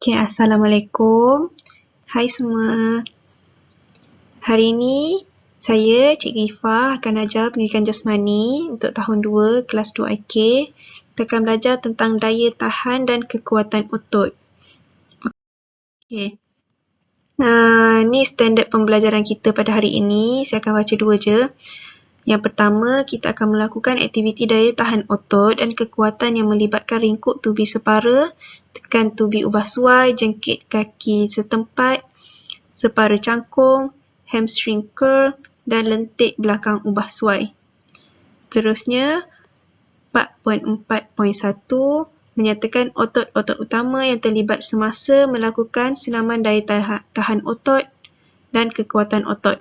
Okay, Assalamualaikum. Hai semua. Hari ini saya, Cikgu Ifah, akan ajar pendidikan jasmani untuk tahun 2, kelas 2 IK. Kita akan belajar tentang daya tahan dan kekuatan otot. Okay. Ni standard pembelajaran kita pada hari ini. Saya akan baca 2 je. Yang pertama, kita akan melakukan aktiviti daya tahan otot dan kekuatan yang melibatkan ringkuk tubi separa, tekan tubi ubah suai, jengkit kaki setempat, separa cangkung, hamstring curl dan lentik belakang ubah suai. Terusnya, 4.4.1 menyatakan otot-otot utama yang terlibat semasa melakukan senaman daya tahan otot dan kekuatan otot.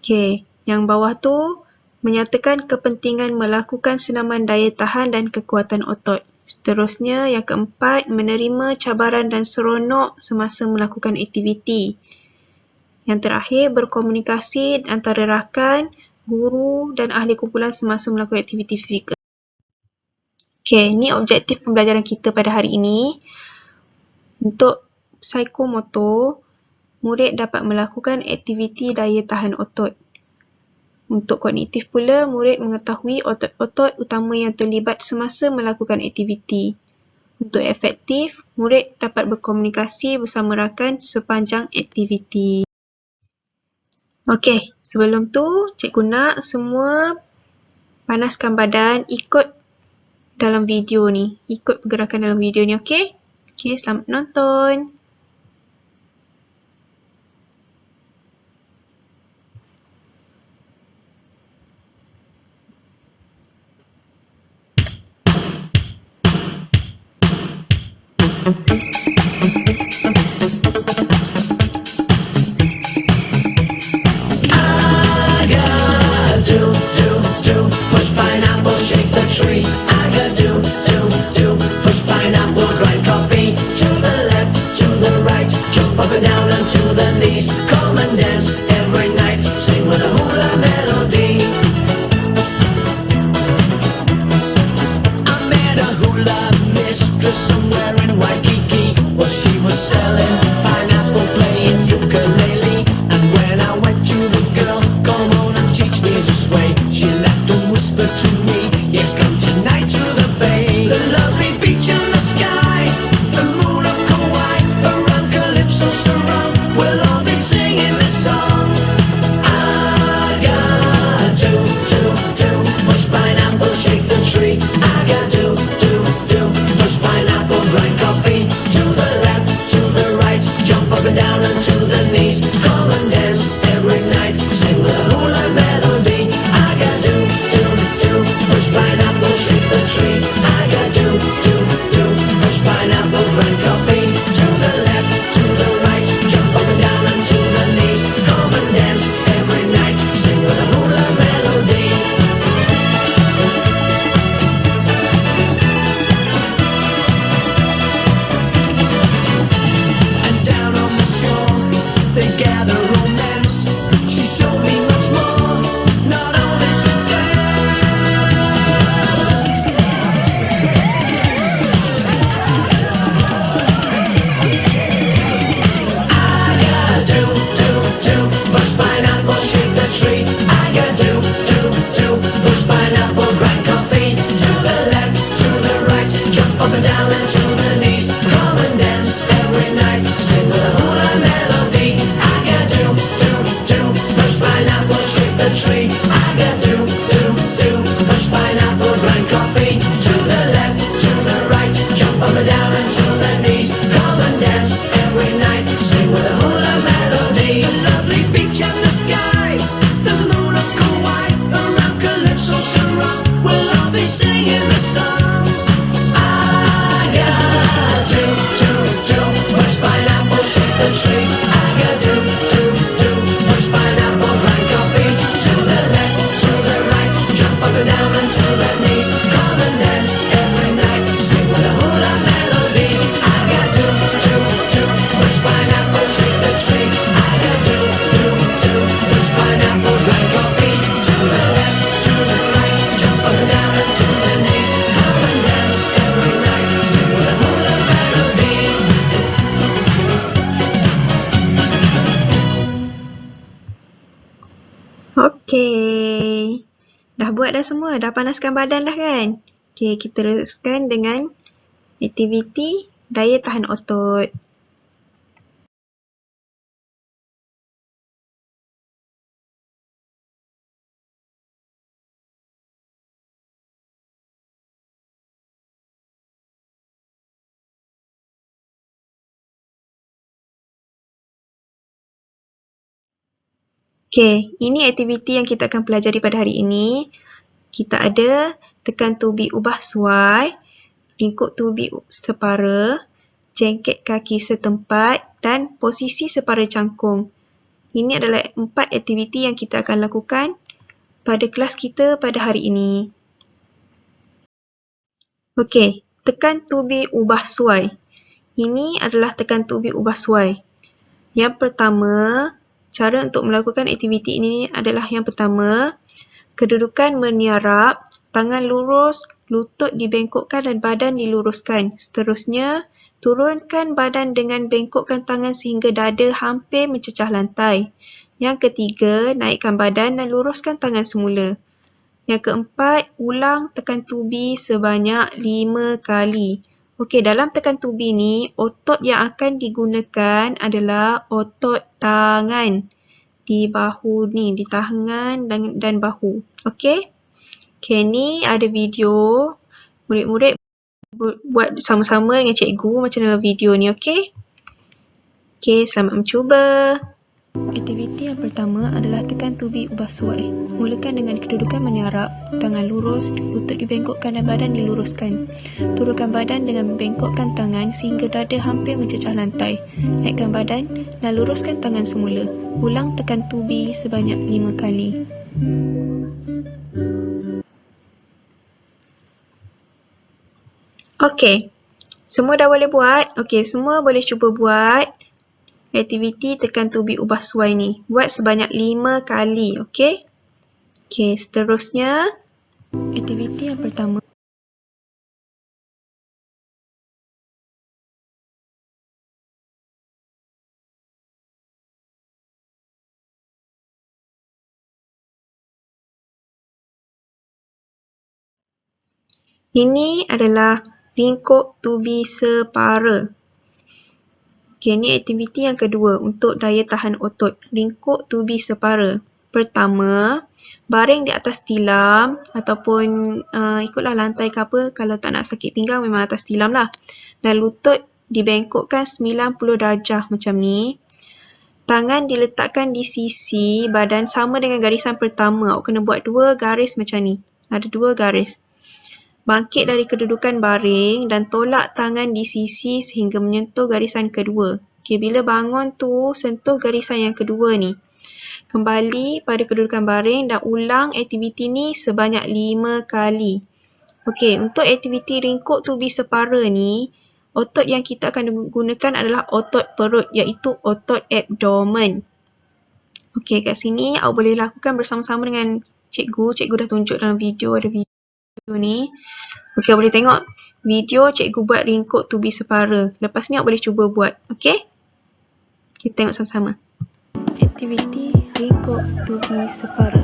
Okey, yang bawah tu menyatakan kepentingan melakukan senaman daya tahan dan kekuatan otot. Seterusnya, yang keempat, menerima cabaran dan seronok semasa melakukan aktiviti. Yang terakhir, berkomunikasi antara rakan, guru dan ahli kumpulan semasa melakukan aktiviti fizikal. Okey, ni objektif pembelajaran kita pada hari ini. Untuk psikomotor, murid dapat melakukan aktiviti daya tahan otot. Untuk kognitif pula, murid mengetahui otot-otot utama yang terlibat semasa melakukan aktiviti. Untuk efektif, murid dapat berkomunikasi bersama rakan sepanjang aktiviti. Okey, sebelum tu, cikgu nak semua panaskan badan, ikut dalam video ni. Ikut pergerakan dalam video ni, okey? Okey, selamat menonton. Push pineapple, shake the tree. I got do. Push pineapple, grind coffee. To the left, to the right. Jump up and down and to the knees. Come and dance every night. Sing with a hula melody. I met a hula mistress somewhere in Waikiki. Well, she was selling pineapple, playing ukulele. And when I went to the girl, come on and teach me to sway. She laughed and whispered to me, yes, come tonight to the bay. The lovely beach and the sky, the moon of Kauai, around Calypso surround. We'll all be singing this song. I got do. Push pineapple, shake the tree. I got do. Push pineapple, grind coffee. To the left, to the right, jump up and down and to the knees. Come and dance every night, sing with a hula melody. I got do. Push pineapple, shake the tree. I got do. Push pineapple, grind coffee. To the left, to the right, jump up and down and to the knees. Come and dance every night, sing with a hula melody. And down on the shore, they gather romance. She showed me much more, not only to dance. I got do. Push pineapple, shake the tree. I got do. Push pineapple, grind coffee. To the left, to the right, jump up and down and to the knees. Come and dance every night, sing with a hula melody. I got do. Push pineapple, shake the tree. I got do. Push pineapple, grind coffee. To the left, to the right, jump up and down and to the knees. Come and dance every night, sing with a hula melody. The lovely beach and the sky, the moon of Kauai, around Calypso surround. We'll all be singing the song. I got Okey. Dah buat dah semua? Dah panaskan badan dah kan? Okey, kita teruskan dengan aktiviti daya tahan otot. Okey, ini aktiviti yang kita akan pelajari pada hari ini. Kita ada tekan tubi ubah suai, ringkuk tubi separa, jengket kaki setempat dan posisi separa cangkung. Ini adalah 4 aktiviti yang kita akan lakukan pada kelas kita pada hari ini. Okey, tekan tubi ubah suai. Ini adalah tekan tubi ubah suai. Yang pertama, cara untuk melakukan aktiviti ini adalah yang pertama, kedudukan meniarap, tangan lurus, lutut dibengkokkan dan badan diluruskan. Seterusnya, turunkan badan dengan bengkokkan tangan sehingga dada hampir mencecah lantai. Yang ketiga, naikkan badan dan luruskan tangan semula. Yang keempat, ulang tekan tubi sebanyak 5 kali. Okey, dalam tekan tubi ni, otot yang akan digunakan adalah otot tangan. Di bahu ni, di tangan dan bahu. Okey? Okey, ni ada video. Murid-murid buat sama-sama dengan cikgu macam dalam video ni, okey? Okey, selamat mencuba. Aktiviti yang pertama adalah tekan tubi ubah suai. Mulakan dengan kedudukan meniarap, tangan lurus, lutut dibengkokkan dan badan diluruskan. Turunkan badan dengan membengkokkan tangan sehingga dada hampir mencecah lantai. Naikkan badan dan luruskan tangan semula. Ulang tekan tubi sebanyak 5 kali. Okey, semua dah boleh buat? Okey, semua boleh cuba buat aktiviti tekan tubi ubah suai ni. Buat sebanyak 5 kali, okey? Okey, seterusnya aktiviti yang pertama. Ini adalah ringkuk tubi separa. Okey, ini aktiviti yang kedua untuk daya tahan otot. Ringkuk tubi separa. Pertama, baring di atas tilam ataupun ikutlah lantai ke apa. Kalau tak nak sakit pinggang memang atas tilam lah. Dan lutut dibengkokkan 90 darjah macam ni. Tangan diletakkan di sisi badan sama dengan garisan pertama. Awak kena buat 2 garis macam ni. Ada 2 garis. Bangkit dari kedudukan baring dan tolak tangan di sisi sehingga menyentuh garisan kedua. Okey, bila bangun tu, sentuh garisan yang kedua ni. Kembali pada kedudukan baring dan ulang aktiviti ni sebanyak 5 kali. Okey, untuk aktiviti ringkuk tubi separa ni, otot yang kita akan gunakan adalah otot perut iaitu otot abdomen. Okey, kat sini awak boleh lakukan bersama-sama dengan cikgu. Cikgu dah tunjuk dalam video, ada video ni. Okey, boleh tengok video cikgu buat ringkuk tubi separa. Lepas ni awak boleh cuba buat. Okey? Kita tengok sama-sama. Aktiviti ringkuk tubi separa.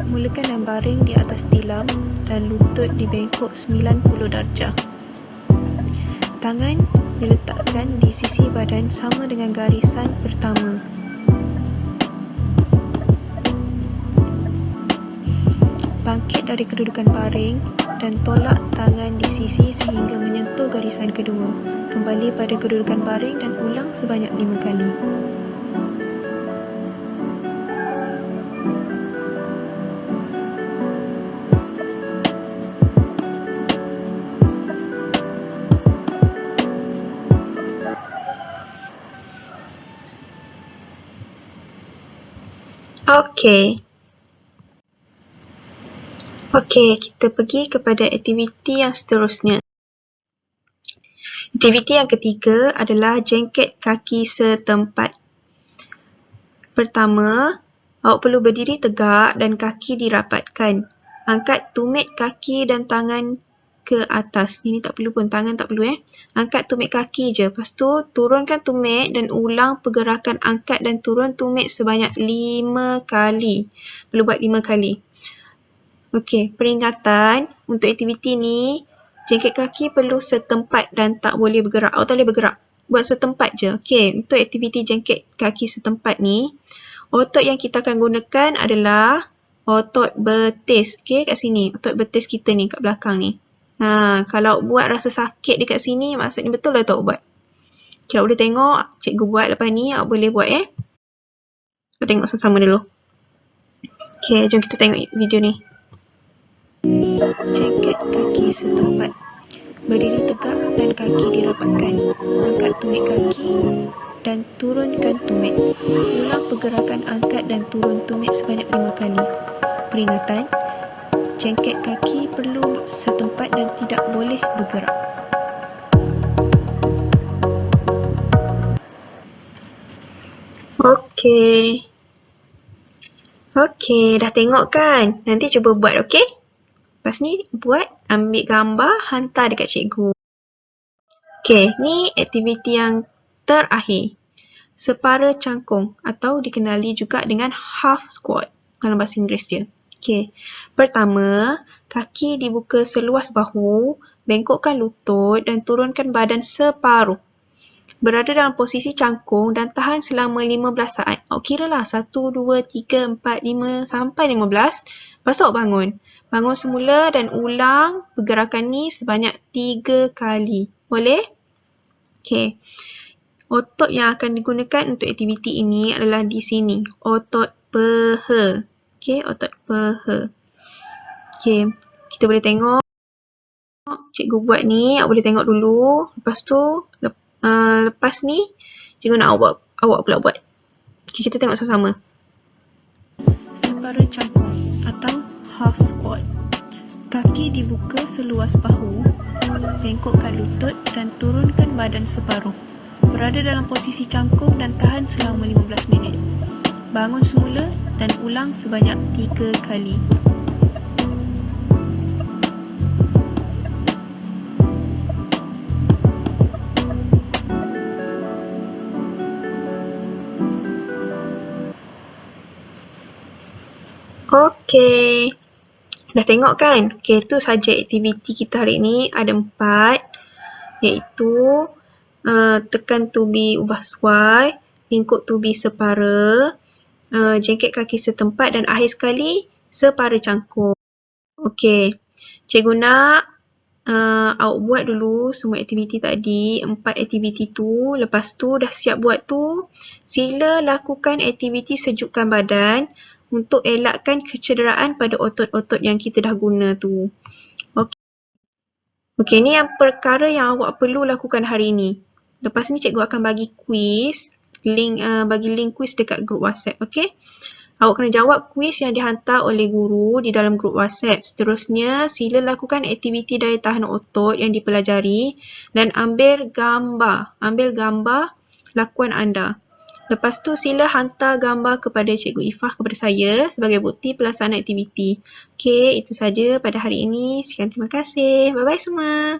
Mulakan dengan baring di atas tilam dan lutut dibengkok 90 darjah. Tangan diletakkan di sisi badan sama dengan garisan pertama. Bangkit dari kedudukan baring dan tolak tangan di sisi sehingga menyentuh garisan kedua. Kembali pada kedudukan baring dan ulang sebanyak 5 kali. Okey, kita pergi kepada aktiviti yang seterusnya. Aktiviti yang ketiga adalah jengket kaki setempat. Pertama, awak perlu berdiri tegak dan kaki dirapatkan. Angkat tumit kaki dan tangan ke atas. Ini tak perlu pun, tangan tak perlu Angkat tumit kaki je. Lepas tu turunkan tumit dan ulang pergerakan angkat dan turun tumit sebanyak 5 kali. Perlu buat 5 kali. Okey, peringatan untuk aktiviti ni, jengket kaki perlu setempat dan tak boleh bergerak. Tak boleh bergerak. Buat setempat je. Okey, untuk aktiviti jengket kaki setempat ni, otot yang kita akan gunakan adalah otot betis. Okey, kat sini. Otot betis kita ni, kat belakang ni. Kalau buat rasa sakit dekat sini, maksudnya betul lah tak buat. Okay, awak boleh tengok cikgu buat lepas ni, awak boleh buat Kita tengok sama-sama dulu. Okay, jom kita tengok video ni. Jengket kaki setempat. Berdiri tegak dan kaki dirapatkan. Angkat tumit kaki dan turunkan tumit. Ulang pergerakan angkat dan turun tumit sebanyak 5 kali. Peringatan, jengket kaki perlu setempat dan tidak boleh bergerak. Okey. Okey, dah tengok kan? Nanti cuba buat, okey? Lepas ni buat, ambil gambar, hantar dekat cikgu. Okey, ni aktiviti yang terakhir. Separa cangkung atau dikenali juga dengan half squat dalam bahasa Inggeris dia. Okey, pertama, kaki dibuka seluas bahu, bengkokkan lutut dan turunkan badan separuh. Berada dalam posisi cangkung dan tahan selama 15 saat. Awak kira lah 1, 2, 3, 4, 5 sampai 15. Lepas tu awak bangun. Bangun semula dan ulang pergerakan ni sebanyak 3 kali. Boleh? Okey. Otot yang akan digunakan untuk aktiviti ini adalah di sini. Otot peha. Okey, otot peha. Okey, kita boleh tengok. Cikgu buat ni, awak boleh tengok dulu. Lepas tu, lepas ni, cikgu nak awak pula buat. Okay, kita tengok sama-sama. Separa cangkung atau half squat. Kaki dibuka seluas bahu, bengkokkan lutut dan turunkan badan separuh. Berada dalam posisi cangkung dan tahan selama 15 minit. Bangun semula dan ulang sebanyak 3 kali. Okey. Dah tengok kan? Okey, itu saja aktiviti kita hari ni. Ada 4. Iaitu tekan tubi ubah suai, bengkok tubi separa, jengket kaki setempat dan akhir sekali separa cangkung. Okey. Cikgu nak awak buat dulu semua aktiviti tadi, 4 aktiviti tu. Lepas tu dah siap buat tu, sila lakukan aktiviti sejukkan badan untuk elakkan kecederaan pada otot-otot yang kita dah guna tu. Okey, ni yang perkara yang awak perlu lakukan hari ni. Lepas ni cikgu akan bagi quiz, bagi link quiz dekat grup WhatsApp, okey? Awak kena jawab quiz yang dihantar oleh guru di dalam grup WhatsApp. Seterusnya, sila lakukan aktiviti daya tahan otot yang dipelajari dan ambil gambar lakuan anda. Lepas tu sila hantar gambar kepada Cikgu Ifah, kepada saya sebagai bukti pelaksanaan aktiviti. Okey, itu saja pada hari ini. Sekian terima kasih. Bye-bye semua.